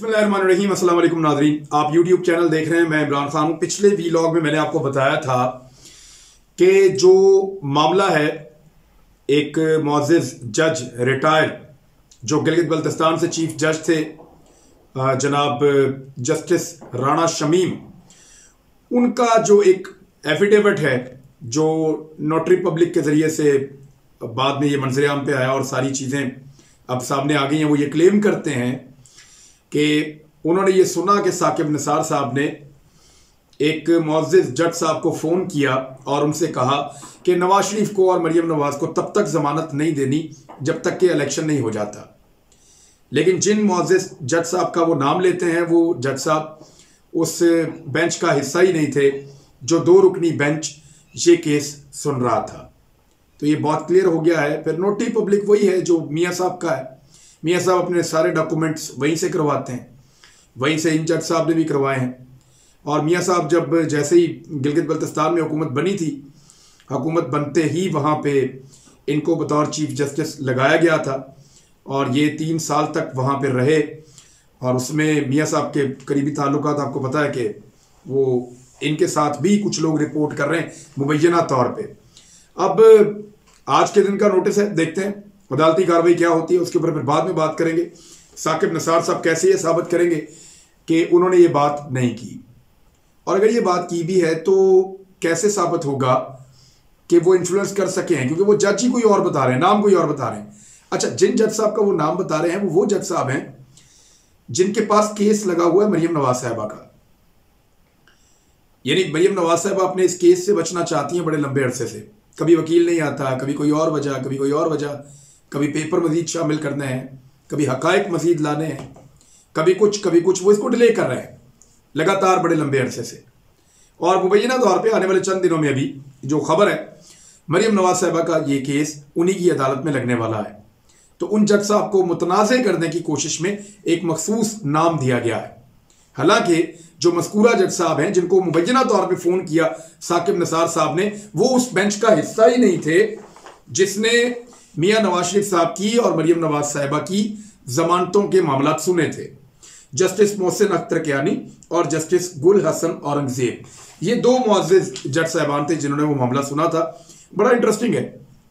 बिस्मिल्लाहिर्रहमानिर्रहीम। अस्सलाम वालेकुम नाज़रीन, आप यूट्यूब चैनल देख रहे हैं। मैं इमरान खान हूँ। पिछले वीलॉग में मैंने आपको बताया था कि जो मामला है, एक मुअज़्ज़िज़ जज रिटायर जो गिलगित बल्तिस्तान से चीफ जज थे, जनाब जस्टिस राणा शमीम, उनका जो एक एफिडेविट है जो नोटरी पब्लिक के ज़रिए से बाद में ये मंजर आम पे आया और सारी चीज़ें अब सामने आ गई हैं। वो ये क्लेम करते हैं कि उन्होंने ये सुना कि साकिब निसार साहब ने एक मुअज़्ज़िज़ जज साहब को फ़ोन किया और उनसे कहा कि नवाज शरीफ को और मरियम नवाज को तब तक ज़मानत नहीं देनी जब तक कि इलेक्शन नहीं हो जाता। लेकिन जिन मुअज़्ज़िज़ जज साहब का वो नाम लेते हैं, वो जज साहब उस बेंच का हिस्सा ही नहीं थे जो 2 रुकनी बेंच ये केस सुन रहा था। तो ये बहुत क्लियर हो गया है। फिर नोटरी पब्लिक वही है जो मियाँ साहब का है। मियाँ साहब अपने सारे डॉक्यूमेंट्स वहीं से करवाते हैं, वहीं से इन जज साहब ने भी करवाए हैं। और मियाँ साहब जब जैसे ही गिलगित बल्तिस्तान में हुकूमत बनी थी, हुकूमत बनते ही वहाँ पे इनको बतौर चीफ जस्टिस लगाया गया था और ये 3 साल तक वहाँ पे रहे। और उसमें मियाँ साहब के करीबी ताल्लुकात आपको पता है कि वो इनके साथ भी कुछ लोग रिपोर्ट कर रहे हैं मुबैना तौर पर। अब आज के दिन का नोटिस है, देखते हैं अदालती कार्रवाई क्या होती है, उसके ऊपर फिर बाद में बात करेंगे। साकिब निसार साहब कैसे ये साबित करेंगे कि उन्होंने ये बात नहीं की, और अगर ये बात की भी है तो कैसे साबित होगा कि वो इन्फ्लुएंस कर सके हैं, क्योंकि वो जज ही कोई और बता रहे हैं, नाम कोई और बता रहे हैं। अच्छा, जिन जज साहब का वो नाम बता रहे हैं वो जज साहब हैं जिनके पास केस लगा हुआ है मरियम नवाज साहिबा का। यानी मरियम नवाज साहिबा अपने इस केस से बचना चाहती हैं बड़े लंबे अरसे से। कभी वकील नहीं आता, कभी कोई और वजह, कभी कोई और वजह, कभी पेपर मजीद शामिल करने हैं, कभी हकायक मजीद लाने हैं, कभी कुछ वो इसको डिले कर रहे हैं लगातार बड़े लंबे अरसे से। और मुबैना तौर पे आने वाले चंद दिनों में अभी जो खबर है, मरियम नवाज साहिबा का ये केस उन्हीं की अदालत में लगने वाला है। तो उन जज साहब को मुतनाज़े करने की कोशिश में एक मखसूस नाम दिया गया है। हालांकि जो मज़कूरा जज साहब हैं जिनको मुबैना तौर पे फ़ोन किया साकिब निसार साहब ने, वो उस बेंच का हिस्सा ही नहीं थे जिसने मियाँ नवाज शरीफ साहब की और मरियम नवाज साहिबा की जमानतों के मामला सुने थे। जस्टिस मोहसिन अख्तर कियानी और जस्टिस गुल हसन औरंगजेब, ये 2 मुअज़्ज़िज़ जज साहबान थे जिन्होंने वो मामला सुना था। बड़ा इंटरेस्टिंग है।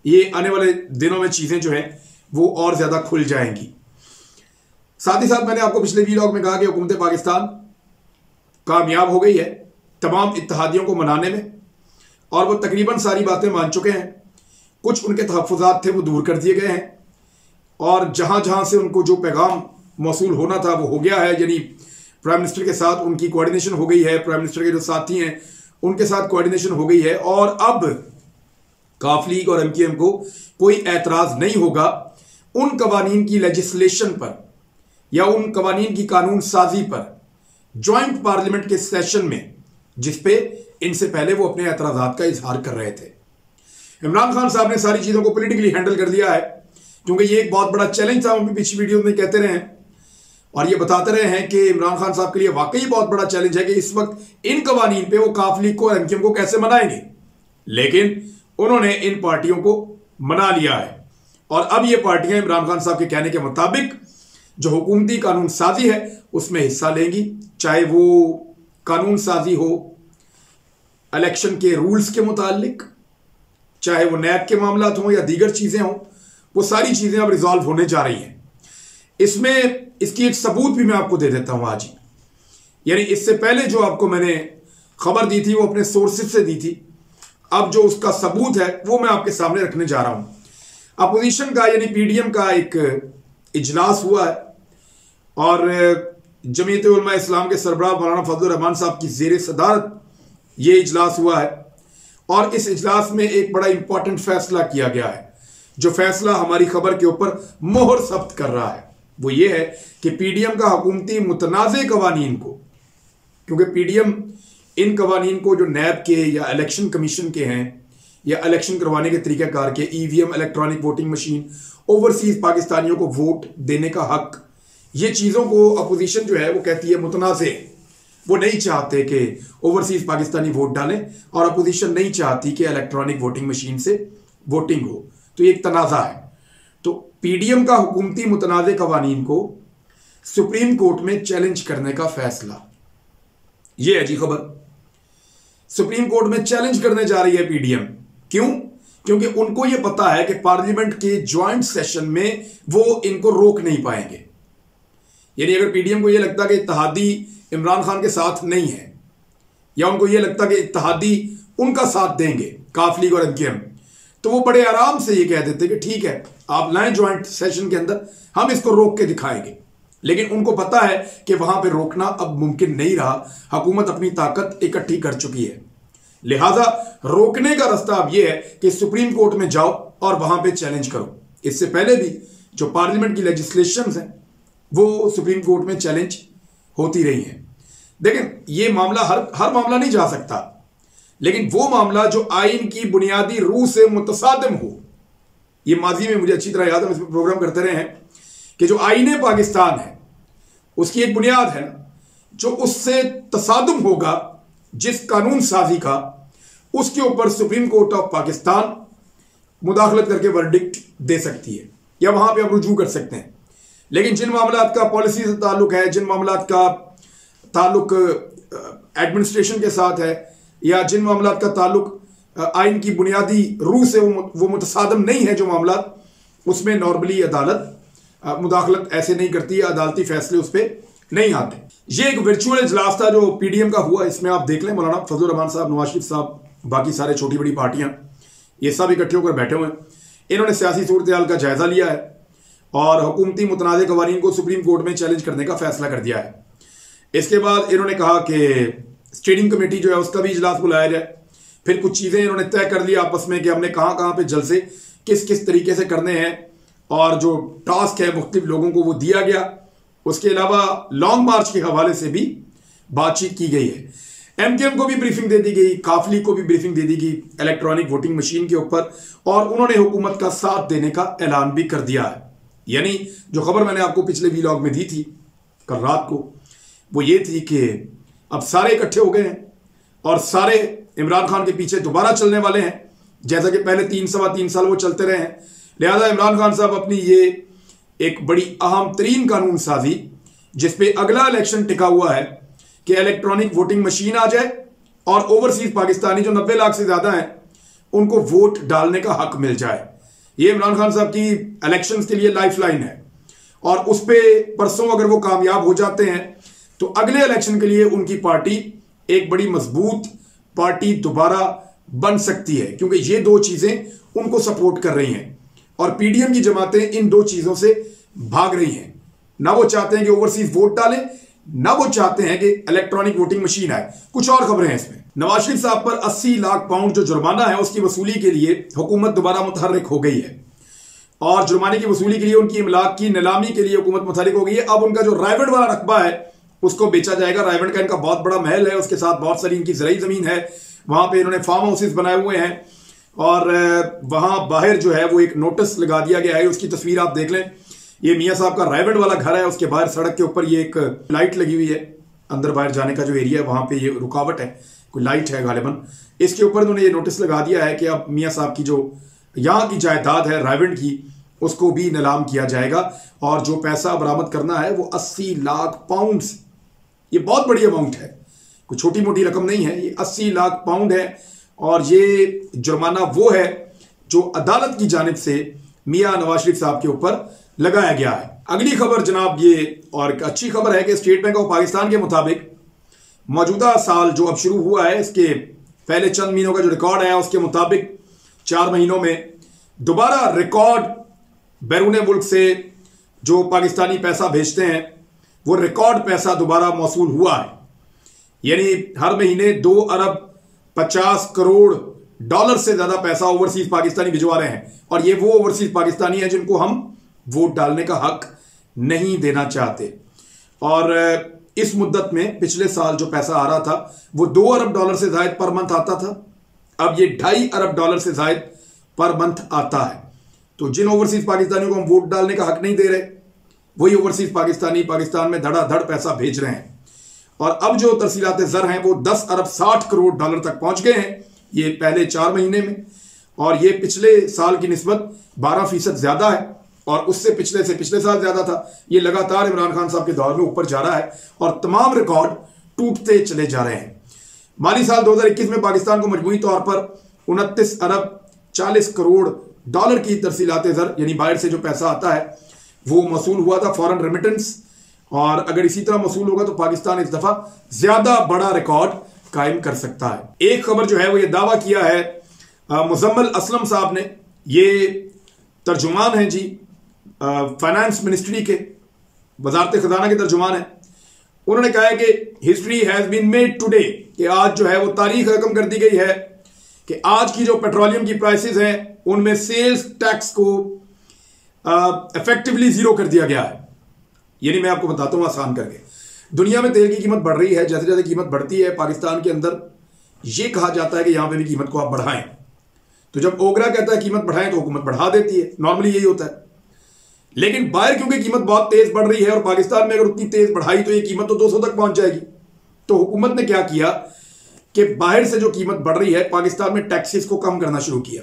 ये आने वाले दिनों में चीज़ें जो हैं वो और ज़्यादा खुल जाएंगी। साथ ही साथ मैंने आपको पिछले वीलॉग में कहा कि हुकूमत पाकिस्तान कामयाब हो गई है तमाम इत्तेहादियों को मनाने में, और वो तकरीबन सारी बातें मान चुके हैं। कुछ उनके तहफ़्फ़ुज़ात थे वो दूर कर दिए गए हैं, और जहाँ जहाँ से उनको जो पैगाम मौसूल होना था वो हो गया है। यानी प्राइम मिनिस्टर के साथ उनकी कोऑर्डिनेशन हो गई है, प्राइम मिनिस्टर के जो साथी हैं उनके साथ कोऑर्डिनेशन हो गई है, और अब काफ लीग और MKM को कोई एतराज़ नहीं होगा उन कवानीन की लेजिस्लेशन पर या उन कवानीन की कानून साजी पर ज्वाइंट पार्लियामेंट के सेशन में, जिसपे इनसे पहले वो अपने एतराज़ात का इजहार कर रहे थे। इमरान खान साहब ने सारी चीज़ों को पॉलिटिकली हैंडल कर लिया है, क्योंकि ये एक बहुत बड़ा चैलेंज था। हम भी पिछली वीडियो में कहते रहे हैं और ये बताते रहे हैं कि इमरान खान साहब के लिए वाकई बहुत बड़ा चैलेंज है कि इस वक्त इन कवानीन पे वो काफ लीग को और MKM को कैसे मनाएंगे। लेकिन उन्होंने इन पार्टियों को मना लिया है, और अब ये पार्टियां इमरान खान साहब के कहने के मुताबिक जो हुकूमती कानून साजी है उसमें हिस्सा लेंगी, चाहे वो कानून साजी हो इलेक्शन के रूल्स के मुतालिक, चाहे वो नैब के मामलात हों या दीगर चीज़ें हों। वो सारी चीज़ें अब रिजॉल्व होने जा रही हैं। इसमें इसकी एक सबूत भी मैं आपको दे देता हूं आज ही। यानी इससे पहले जो आपको मैंने खबर दी थी वो अपने सोर्सेज से दी थी, अब जो उसका सबूत है वो मैं आपके सामने रखने जा रहा हूं। अपोजिशन का यानी PDM का एक इजलास हुआ है, और जमीयत उलमा इस्लाम के सरबराह मौलाना फजलुर रहमान साहब की ज़ेर सदारत ये इजलास हुआ है, और इस इजलास में एक बड़ा इंपॉर्टेंट फैसला किया गया है। जो फैसला हमारी खबर के ऊपर मोहर सब्त कर रहा है वो ये है कि PDM का हुकूमती मुतनाज़े कवानीन को, क्योंकि PDM इन कवानीन को जो नैब के या इलेक्शन कमीशन के हैं या इलेक्शन करवाने के तरीक़ाकार के EVM electronic voting machine, overseas पाकिस्तानियों को वोट देने का हक, ये चीज़ों को अपोजिशन जो है वो कहती है मुतनाज़े। वो नहीं चाहते कि ओवरसीज़ पाकिस्तानी वोट डालें, और अपोजिशन नहीं चाहती कि इलेक्ट्रॉनिक वोटिंग मशीन से वोटिंग हो। तो ये एक तनाज़ा है। तो PDM का हुकूमती मुतनाज़े कवानीन को सुप्रीम कोर्ट में चैलेंज करने का फैसला। यह है जी खबर, सुप्रीम कोर्ट में चैलेंज करने जा रही है पीडीएम। क्यों? क्योंकि उनको यह पता है कि पार्लियामेंट के ज्वाइंट सेशन में वो इनको रोक नहीं पाएंगे। यानी अगर पीडीएम को यह लगता कि इत्तेहादी इमरान खान के साथ नहीं है, या उनको यह लगता कि इत्तेहादी उनका साथ देंगे काफ लीग और एमकेएम, तो वो बड़े आराम से ये कह देते कि ठीक है आप लाएं ज्वाइंट सेशन के अंदर, हम इसको रोक के दिखाएंगे। लेकिन उनको पता है कि वहां पे रोकना अब मुमकिन नहीं रहा, हुकूमत अपनी ताकत इकट्ठी कर चुकी है। लिहाजा रोकने का रास्ता अब यह है कि सुप्रीम कोर्ट में जाओ और वहां पे चैलेंज करो। इससे पहले भी जो पार्लियामेंट की लेजिस्लेशंस हैं वो सुप्रीम कोर्ट में चैलेंज होती रही हैं। देखें, ये मामला हर मामला नहीं जा सकता, लेकिन वो मामला जो आइन की बुनियादी रूह से मुतसादिम हो। ये माजी में मुझे अच्छी तरह याद है, हम इस पर प्रोग्राम करते रहे हैं कि जो आईने पाकिस्तान है उसकी एक बुनियाद है ना, जो उससे तसादुम होगा जिस कानून साजी का, उसके ऊपर सुप्रीम कोर्ट ऑफ पाकिस्तान मुदाखलत करके वर्डिक्ट दे सकती है या वहां पे आप रुजू कर सकते हैं। लेकिन जिन मामलात का पॉलिसी से ताल्लुक है, जिन मामलात का ताल्लुक एडमिनिस्ट्रेशन के साथ है, या जिन मामलात का ताल्लुक आइन की बुनियादी रूह से वो मुतसादम नहीं है जो मामलात, उसमें नॉर्मली अदालत मुदाखलत ऐसे नहीं करती है, अदालती फैसले उस पर नहीं आते। ये एक वर्चुअल इजलास था जो पीडीएम का हुआ। इसमें आप देख लें मौलाना फजलुर रहमान साहब, नवाज शरीफ साहब, बाकी सारे छोटी बड़ी पार्टियां, ये सब इकट्ठे होकर बैठे हुए हैं। इन्होंने सियासी सूरत हाल का जायजा लिया है और हुकूमती मुतनाज़ कवानीन को सुप्रीम कोर्ट में चैलेंज करने का फैसला कर दिया है। इसके बाद इन्होंने कहा कि स्टेडिंग कमेटी जो है उसका भी इजलास बुलाया जाए। फिर कुछ चीज़ें इन्होंने तय कर लिया आपस में कि हमने कहाँ कहाँ पे जलसे किस किस तरीके से करने हैं, और जो टास्क है मुख्तलिफ लोगों को वो दिया गया। उसके अलावा लॉन्ग मार्च के हवाले से भी बातचीत की गई है। एमकेएम को भी ब्रीफिंग दे दी गई, काफली को भी ब्रीफिंग दे दी गई इलेक्ट्रॉनिक वोटिंग मशीन के ऊपर, और उन्होंने हुकूमत का साथ देने का ऐलान भी कर दिया है। यानी जो खबर मैंने आपको पिछले व्लॉग में दी थी कल रात को, वो ये थी कि अब सारे इकट्ठे हो गए हैं और सारे इमरान खान के पीछे दोबारा चलने वाले हैं, जैसा कि पहले 3 साल वो चलते रहे हैं। लिहाजा इमरान खान साहब अपनी ये एक बड़ी अहम तरीन कानून साजी, जिसपे अगला इलेक्शन टिका हुआ है कि इलेक्ट्रॉनिक वोटिंग मशीन आ जाए और ओवरसीज पाकिस्तानी जो 90 लाख से ज्यादा हैं उनको वोट डालने का हक मिल जाए। ये इमरान खान साहब की इलेक्शंस के लिए लाइफलाइन है, और उस पर परसों अगर वो कामयाब हो जाते हैं तो अगले इलेक्शन के लिए उनकी पार्टी एक बड़ी मजबूत पार्टी दोबारा बन सकती है, क्योंकि ये दो चीजें उनको सपोर्ट कर रही हैं। और पीडीएम की जमातें इन दो चीजों से भाग रही हैं। ना वो चाहते हैं कि ओवरसीज वोट डालें, ना वो चाहते हैं कि इलेक्ट्रॉनिक वोटिंग मशीन आए। कुछ और खबरें हैं इसमें। नवाज शरीफ साहब पर 80 लाख पाउंड जो जुर्माना है उसकी वसूली के लिए हुकूमत दोबारा मुतहर्रिक हो गई है, और जुर्माने की वसूली के लिए उनकी इमलाक की नीलामी के लिए हुकूमत मुतहर्रिक हो गई है। अब उनका जो रायगढ़ वाला रकबा है उसको बेचा जाएगा। रायगढ़ का इनका बहुत बड़ा महल है, उसके साथ बहुत सारी इनकी ज़राई ज़मीन है, वहां पे इन्होंने फार्म हाउसेस बनाए हुए हैं, और वहां बाहर जो है वो एक नोटिस लगा दिया गया है। उसकी तस्वीर आप देख लें, ये मियाँ साहब का रायगढ़ वाला घर है, उसके बाहर सड़क के ऊपर ये एक लाइट लगी हुई है, अंदर बाहर जाने का जो एरिया है वहां पे ये रुकावट है, कोई लाइट है गालिबन। इसके ऊपर उन्होंने ये नोटिस लगा दिया है कि अब मियाँ साहब की जो यहाँ की जायदाद है रायगढ़ की, उसको भी नीलाम किया जाएगा, और जो पैसा बरामद करना है वो 80 लाख पाउंड। ये बहुत बड़ी अमाउंट है, कोई छोटी मोटी रकम नहीं है, ये 80 लाख पाउंड है। और ये जुर्माना वो है जो अदालत की जानिब से मियां नवाज शरीफ साहब के ऊपर लगाया गया है। अगली खबर जनाब ये, और एक अच्छी खबर है कि स्टेट बैंक ऑफ पाकिस्तान के मुताबिक मौजूदा साल जो अब शुरू हुआ है, इसके पहले चंद महीनों का जो रिकॉर्ड है उसके मुताबिक 4 महीनों में दोबारा रिकॉर्ड बैरून मुल्क से जो पाकिस्तानी पैसा भेजते हैं वो रिकॉर्ड पैसा दोबारा मौसूल हुआ है। यानी हर महीने 2 अरब 50 करोड़ डॉलर से ज्यादा पैसा ओवरसीज पाकिस्तानी भिजवा रहे हैं, और ये वो ओवरसीज पाकिस्तानी हैं जिनको हम वोट डालने का हक नहीं देना चाहते। और इस मुद्दत में पिछले साल जो पैसा आ रहा था वो 2 अरब डॉलर से ज्यादा पर मंथ आता था, अब ये 2.5 अरब डॉलर से ज्यादा पर मंथ आता है। तो जिन ओवरसीज पाकिस्तानियों को हम वोट डालने का हक नहीं दे रहे, वही ओवरसीज पाकिस्तानी पाकिस्तान में धड़ाधड़ पैसा भेज रहे हैं, और अब जो तरसीलात ज़र हैं वो 10 अरब 60 करोड़ डॉलर तक पहुंच गए हैं ये पहले 4 महीने में, और ये पिछले साल की निस्बत 12% ज्यादा है। और उससे पिछले साल ज्यादा था। ये लगातार इमरान खान साहब के दौर में ऊपर जा रहा है और तमाम रिकॉर्ड टूटते चले जा रहे हैं। माली साल 2021 में पाकिस्तान को मजमूई तौर पर 29 अरब 40 करोड़ डॉलर की तरसीलात ज़र यानी बाहर से जो पैसा आता है वो मसूल हुआ था, फॉरेन रेमिटेंस। और अगर इसी तरह मसूल होगा तो पाकिस्तान इस दफा ज्यादा बड़ा रिकॉर्ड कायम कर सकता है। एक खबर जो है वो ये दावा किया है मुजम्मिल असलम साहब ने, ये तर्जुमान हैं जी फाइनेंस मिनिस्ट्री के, वजारत खजाना के तर्जुमान है। उन्होंने कहा है कि history has been made today, कि आज जो है वो तारीख रकम कर दी गई है कि आज की जो पेट्रोलियम की प्राइसेस हैं उनमें सेल्स टैक्स को इफेक्टिवली जीरो कर दिया गया है। यानी मैं आपको बताता हूं आसान करके, दुनिया में तेल की कीमत बढ़ रही है, जैसे जैसे कीमत बढ़ती है पाकिस्तान के अंदर यह कहा जाता है कि यहां पे भी कीमत को आप बढ़ाएं। तो जब ओगरा कहता है कीमत बढ़ाएं तो हुकूमत बढ़ा देती है, नॉर्मली यही होता है। लेकिन बाहर क्योंकि कीमत बहुत तेज बढ़ रही है और पाकिस्तान में अगर उतनी तेज बढ़ाई तो ये कीमत तो 200 तक पहुंच जाएगी। तो हुकूमत ने क्या किया कि बाहर से जो कीमत बढ़ रही है पाकिस्तान में टैक्सेस को कम करना शुरू किया।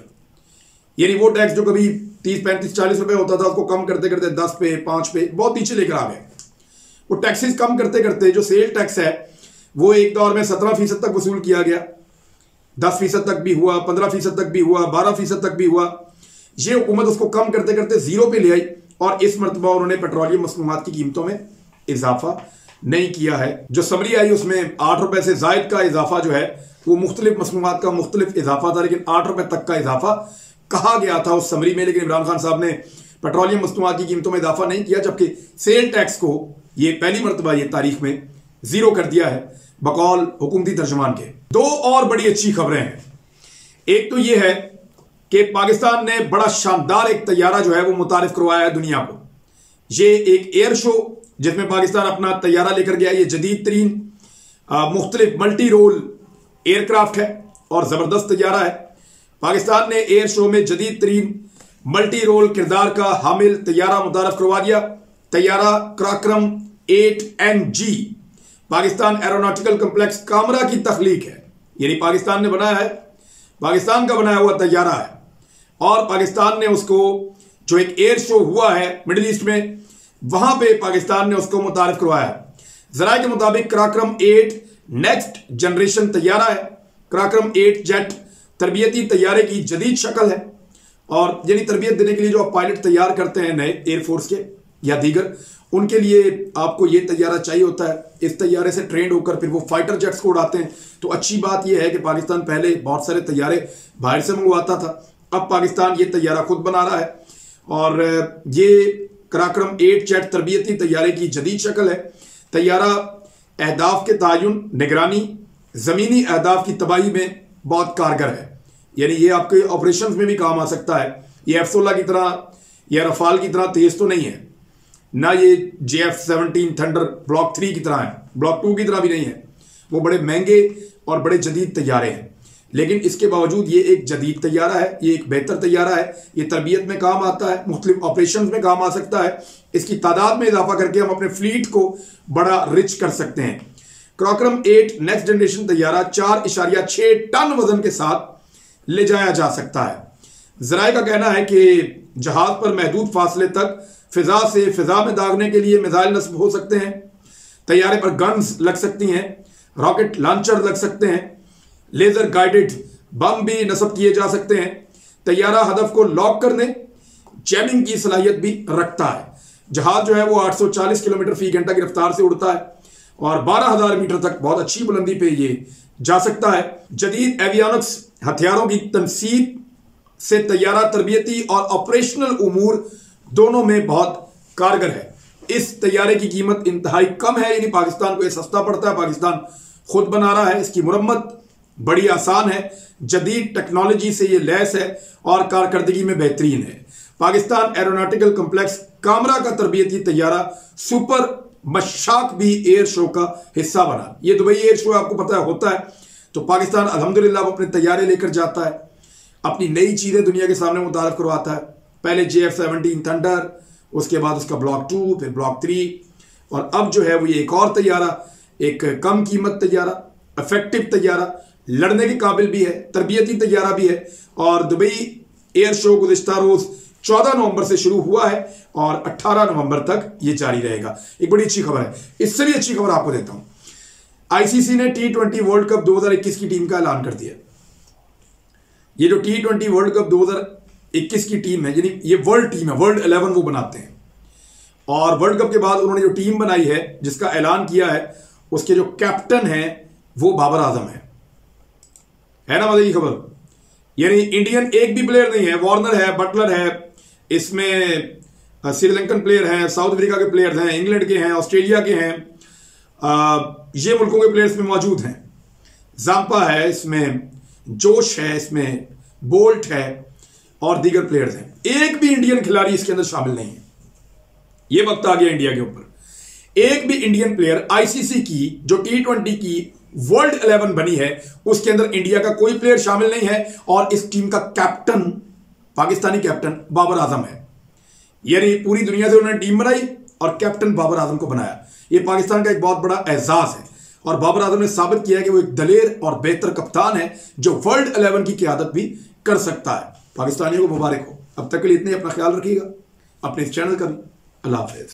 यानी वो टैक्स जो कभी 30, 35, 40 रुपए होता था उसको कम करते करते 10 पे 5 पे बहुत नीचे लेकर आ गए। वो टैक्सेस कम करते करते जो सेल टैक्स है वो एक दौर में 17% तक वसूल किया गया, 10% तक भी हुआ, 15% तक भी हुआ, 12% तक भी हुआ। ये हुकूमत उसको कम करते करते 0 पे ले आई और इस मरतबा उन्होंने पेट्रोलियम मसनूआत की कीमतों में इजाफा नहीं किया है। जो समरी आई उसमें 8 रुपए से जायद का इजाफा जो है वो मुख्तलिफ मसनूआत का मुख्तलिफ इजाफा था, लेकिन 8 रुपए तक का इजाफा कहा गया था उस समरी में। लेकिन इमरान खान साहब ने पेट्रोलियम मसनूआत की कीमतों में इजाफा नहीं किया, जबकि सेल टैक्स को ये पहली मरतबा ये तारीख में 0 कर दिया है बकौल हुकूमती तर्जुमान के। 2 और बड़ी अच्छी खबरें हैं। एक तो ये है कि पाकिस्तान ने बड़ा शानदार एक तैयारा जो है वो मुतारिफ करवाया है दुनिया को। ये एक एयर शो जिसमें पाकिस्तान अपना तैयारा लेकर गया। ये जदीद तरीन मुख्तलिफ मल्टी रोल एयरक्राफ्ट है और जबरदस्त तैयारा है। पाकिस्तान ने एयर शो में जदीद तरीन मल्टी रोल किरदार का हामिल तैयारा मुतारफ करवा दिया। तैयारा क्राक्रम 8NG Pakistan aeronautical complex Kamra की तख्लीक है, यानी पाकिस्तान ने बनाया है, पाकिस्तान का बनाया हुआ तैयारा है। और पाकिस्तान ने उसको जो एक एयर शो हुआ है मिडिल ईस्ट में वहां पे पाकिस्तान ने उसको मुतारिफ करवाया। जराये के मुताबिक क्राक्रम 8 नेक्स्ट जनरेशन तैयारा है। क्राक्रम 8 जेट तरबियती तैयारे की जदीद शक्ल है और यानी तरबियत देने के लिए जो आप पायलट तैयार करते हैं नए एयरफोर्स के या दीगर, उनके लिए आपको ये तैयारा चाहिए होता है। इस तैयारे से ट्रेंड होकर फिर वो फाइटर जेट्स को उड़ाते हैं। तो अच्छी बात यह है कि पाकिस्तान पहले बहुत सारे तैयारे बाहर से मंगवाता था, अब पाकिस्तान ये तैयारा खुद बना रहा है और ये क्राक्रम 8 जेट तरबियती तैयारे की जदीद शक्ल है। तैयारा अहदाफ के तयन, निगरानी, ज़मीनी अहदाफ की तबाही में बहुत कारगर है, यानी ये आपके ऑपरेशंस में भी काम आ सकता है। ये F-16 की तरह या रफाल की तरह तेज तो नहीं है, ना ये JF-17 थंडर ब्लॉक 3 की तरह है, ब्लॉक 2 की तरह भी नहीं है। वो बड़े महंगे और बड़े जदीद तैयारे हैं, लेकिन इसके बावजूद ये एक जदीद तैयारा है, ये एक बेहतर तैयारा है। ये तरबियत में काम आता है, मुख्तलिफ ऑपरेशन में काम आ सकता है। इसकी तादाद में इजाफा करके हम अपने फ्लीट को बड़ा रिच कर सकते हैं। क्राक्रम 8 नेक्स्ट जनरेशन तैयारा 4.6 टन वजन के साथ ले जाया जा सकता है। जराये का कहना है कि जहाज पर महदूद फासले तक फिजा से फिजा में दागने के लिए मिसाइल नस्ब हो सकते हैं। तैयारे पर गन्स लग सकती हैं, रॉकेट लॉन्चर लग सकते हैं, लेजर गाइडेड बम भी नस्ब किए जा सकते हैं। तैयारा हदफ को लॉक करने, जैमिंग की सलाहियत भी रखता है। जहाज जो है वो 840 किलोमीटर फी घंटा की रफ्तार से उड़ता है और 12,000 मीटर तक बहुत अच्छी बुलंदी पे ये जा सकता है। जदीद एवियोनिक्स हथियारों की तनसीब से तैयारा तरबियती और ऑपरेशनल उमूर दोनों में बहुत कारगर है। इस तैयारे की कीमत इंतहाई कम है, यानी पाकिस्तान को यह सस्ता पड़ता है, पाकिस्तान खुद बना रहा है। इसकी मुरम्मत बड़ी आसान है, जदीद टेक्नोलॉजी से ये लैस है और कारकर्दगी में बेहतरीन है। पाकिस्तान एरोनॉटिकल कम्प्लेक्स कामरा का तरबियती तैयारा सुपर मशाक भी एयर शो का हिस्सा बना। ये दुबई एयर शो आपको पता है होता है, तो पाकिस्तान अल्हम्दुलिल्लाह अपने तैयारे लेकर जाता है, अपनी नई चीजें दुनिया के सामने मुतारफ करवाता है। पहले JF-17 थंडर, उसके बाद उसका ब्लॉक 2, फिर ब्लॉक 3 और अब जो है वो ये एक और तैयारा, एक कम कीमत तैयारा, इफेक्टिव तैयारा, लड़ने के काबिल भी है, तरबियती तैयारा भी है। और दुबई एयर शो गुज़िश्ता रोज 14 नवंबर से शुरू हुआ है और 18 नवंबर तक ये जारी रहेगा। एक बड़ी अच्छी खबर है। इससे भी अच्छी खबर आपको देता हूं, आईसीसी ने T20 वर्ल्ड कप 2021 की टीम का ऐलान कर दिया। ये जो T20 वर्ल्ड कप 2021 की टीम है, यानी ये वर्ल्ड टीम है, वर्ल्ड 11 वो बनाते हैं, और वर्ल्ड कप के बाद उन्होंने जो टीम बनाई है, जिसका ऐलान किया है, उसके जो कैप्टन है वो बाबर आजम है ना। मजे की खबर, यानी इंडियन एक भी प्लेयर नहीं है, वार्नर है, बटलर है, इसमें श्रीलंकन प्लेयर हैं, साउथ अफ्रीका के प्लेयर्स हैं, इंग्लैंड के हैं, ऑस्ट्रेलिया के हैं, ये मुल्कों के प्लेयर्स में मौजूद हैं। जाम्पा है इसमें, जोश है इसमें, बोल्ट है और दीगर प्लेयर्स हैं। एक भी इंडियन खिलाड़ी इसके अंदर शामिल नहीं है। ये वक्त आ गया इंडिया के ऊपर, एक भी इंडियन प्लेयर आईसीसी की जो T20 की वर्ल्ड 11 बनी है उसके अंदर इंडिया का कोई प्लेयर शामिल नहीं है, और इस टीम का कैप्टन, पाकिस्तानी कैप्टन बाबर आजम है। यानी पूरी दुनिया से उन्होंने टीम बनाई और कैप्टन बाबर आजम को बनाया। ये पाकिस्तान का एक बहुत बड़ा एहसास है, और बाबर आजम ने साबित किया है कि वो एक दलेर और बेहतर कप्तान है जो वर्ल्ड 11 की क़यादत भी कर सकता है। पाकिस्तानियों को मुबारक हो। अब तक के लिए इतने, अपना ख्याल रखिएगा, अपने इस चैनल का भी। अल्लाह हाफ़िज़।